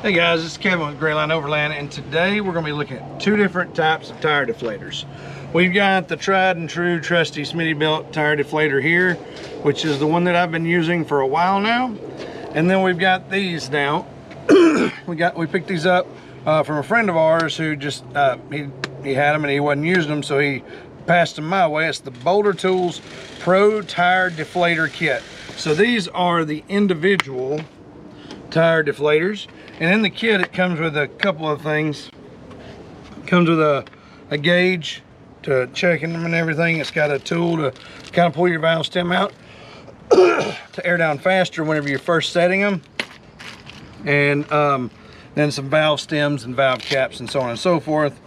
Hey guys, this is Kevin with Grayline Overland, and today we're going to be looking at two different types of tire deflators. We've got the tried and true trusty Smittybilt tire deflator here, which is the one that I've been using for a while now. And then we've got these now. we picked these up from a friend of ours who just he had them and he wasn't using them, so he passed them my way. It's the Boulder Tools Pro Tire Deflator Kit. So these are the individual tire deflators, and in the kit it comes with a couple of things. It comes with a gauge to checking them and everything. It's got a tool to kind of pull your valve stem out to air down faster whenever you're first setting them, and then some valve stems and valve caps and so on and so forth.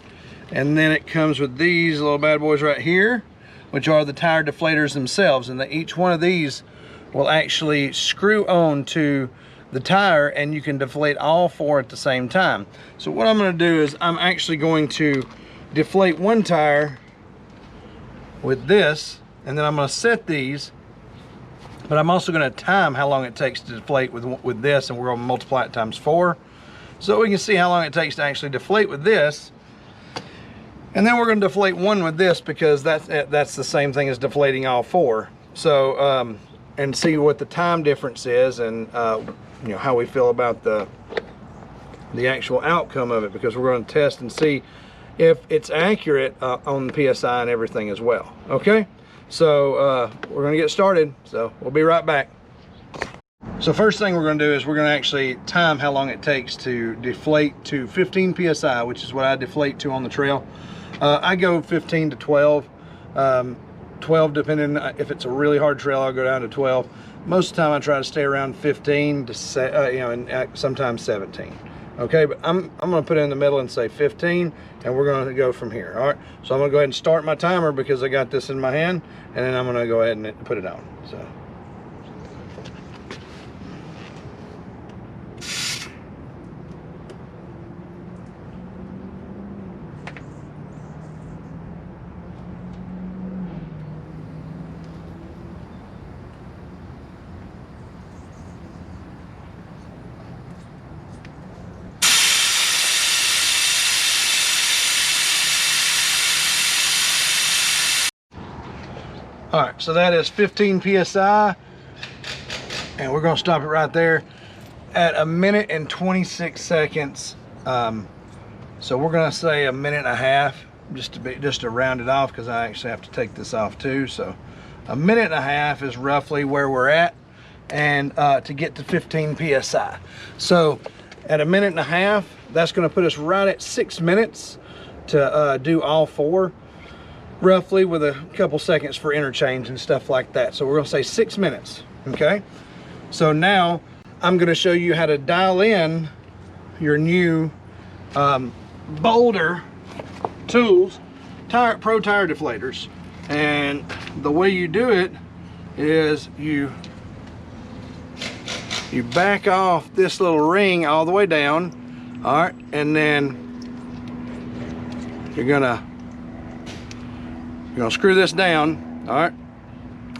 And then it comes with these little bad boys right here, which are the tire deflators themselves, and each one of these will actually screw on to the tire, and you can deflate all four at the same time. So what I'm going to do is I'm actually going to deflate one tire with this, and then I'm going to set these, but I'm also going to time how long it takes to deflate with this, and we're going to multiply it times 4 so we can see how long it takes to actually deflate with this. And then we're going to deflate one with this, because that's the same thing as deflating all 4. So and see what the time difference is, and you know, how we feel about the actual outcome of it, because we're going to test and see if it's accurate on the PSI and everything as well. Okay, so we're going to get started, so we'll be right back. So first thing we're going to do is we're going to actually time how long it takes to deflate to 15 PSI, which is what I deflate to on the trail. I go 15 to 12. 12 depending, if it's a really hard trail I'll go down to 12. Most of the time I try to stay around 15 to you know, and sometimes 17. Okay, but I'm going to put it in the middle and say 15, and we're going to go from here. All right, so I'm going to go ahead and start my timer because I got this in my hand, and then I'm going to go ahead and put it on. So all right, so that is 15 PSI, and we're going to stop it right there at 1 minute and 26 seconds. So we're going to say 1.5 minutes, just to round it off, because I actually have to take this off too. So 1.5 minutes is roughly where we're at, and to get to 15 PSI. So at 1.5 minutes, that's going to put us right at 6 minutes to do all 4. Roughly, with a couple seconds for interchange and stuff like that. So we're going to say 6 minutes. Okay, so now I'm going to show you how to dial in your new Boulder Tools Pro Tire Deflators. And the way you do it is you back off this little ring all the way down. All right, and then you're gonna screw this down. All right,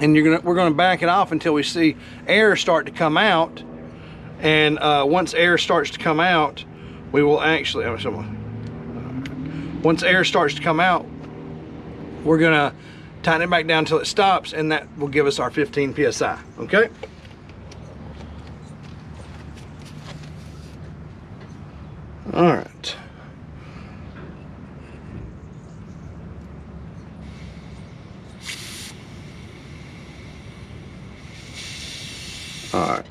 and we're gonna back it off until we see air start to come out. And once air starts to come out, we will actually, once air starts to come out, we're gonna tighten it back down until it stops, and that will give us our 15 PSI. Okay, all right. All right,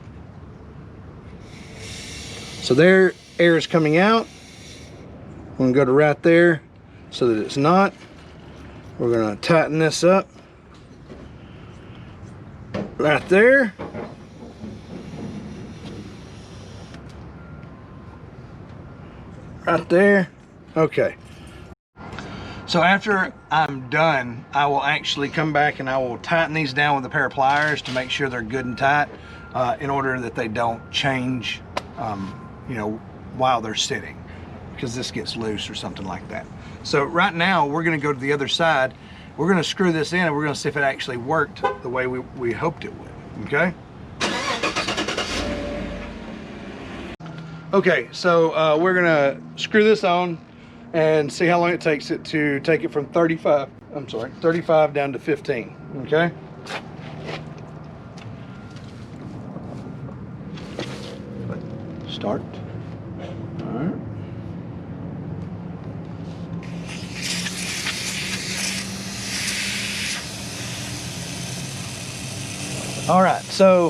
so there, air is coming out. I'm gonna go to right there so that it's not. We're gonna tighten this up right there. Right there. Okay. So after I'm done, I will actually come back and I will tighten these down with a pair of pliers to make sure they're good and tight, in order that they don't change, you know, while they're sitting, because this gets loose or something like that. So right now we're going to go to the other side. We're going to screw this in, and we're going to see if it actually worked the way we hoped it would. Okay. Okay, so we're gonna screw this on and see how long it takes it to take it from 35 down to 15. Okay. Start. All right. All right, so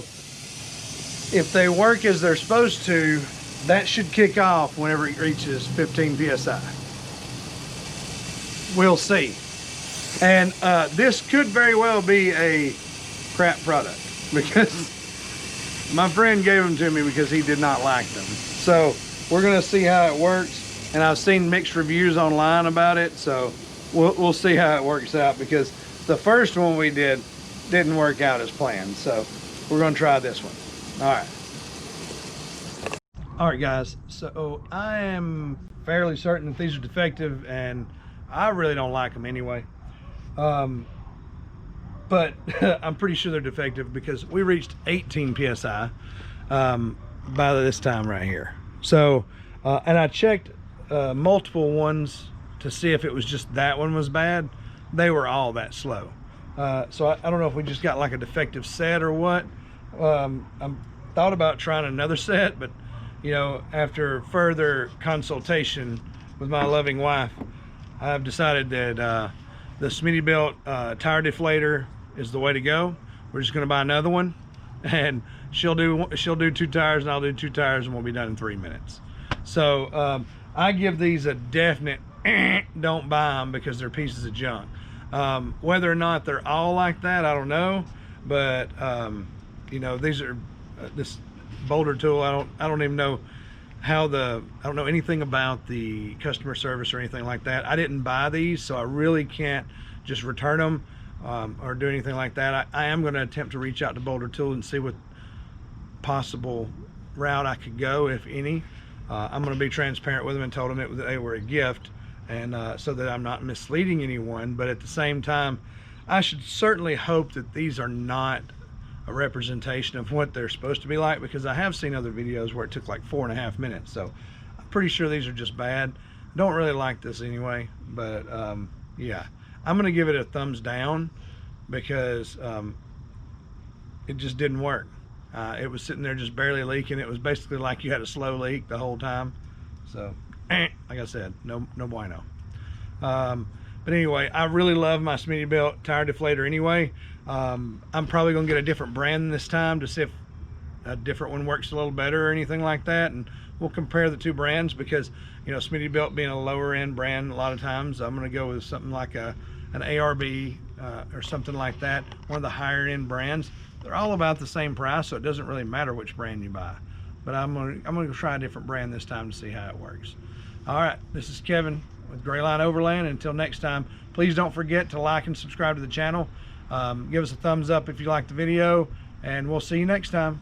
if they work as they're supposed to, that should kick off whenever it reaches 15 psi. We'll see. And this could very well be a crap product because my friend gave them to me because he did not like them. So we're gonna see how it works. And I've seen mixed reviews online about it, so we'll see how it works out, because the first one we did didn't work out as planned. So we're gonna try this one. All right guys, so I am fairly certain that these are defective, and I really don't like them anyway. But I'm pretty sure they're defective because we reached 18 psi by this time right here. So and I checked multiple ones to see if it was just that one was bad. They were all that slow. So I don't know if we just got like a defective set or what. I'm thought about trying another set, but you know, after further consultation with my loving wife, I've decided that the Smittybilt Tire Deflator is the way to go. We're just gonna buy another one, and she'll do 2 tires and I'll do 2 tires, and we'll be done in 3 minutes. So I give these a definite don't buy them because they're pieces of junk. Whether or not they're all like that, I don't know, but you know, these are this Boulder tool, I don't even know how I don't know anything about the customer service or anything like that. I didn't buy these, so I really can't just return them or do anything like that. I am going to attempt to reach out to Boulder Tool and see what possible route I could go, if any. I'm going to be transparent with them and told them they were a gift, and so that I'm not misleading anyone. But at the same time, I should certainly hope that these are not a representation of what they're supposed to be like, because I have seen other videos where it took like 4.5 minutes. So I'm pretty sure these are just bad. Don't really like this anyway, but yeah, I'm gonna give it a thumbs down because it just didn't work. It was sitting there just barely leaking. It was basically like you had a slow leak the whole time. So like I said, no bueno. But anyway, I really love my Smittybilt Tire Deflator anyway. I'm probably gonna get a different brand this time to see if a different one works a little better or anything like that, and we'll compare the two brands, because you know, Smittybilt being a lower end brand, a lot of times I'm gonna go with something like an ARB or something like that, one of the higher end brands. They're all about the same price, so it doesn't really matter which brand you buy. But I'm gonna try a different brand this time to see how it works. All right, this is Kevin with Grayline Overland. Until next time, please don't forget to like and subscribe to the channel. Give us a thumbs up if you like the video, and we'll see you next time.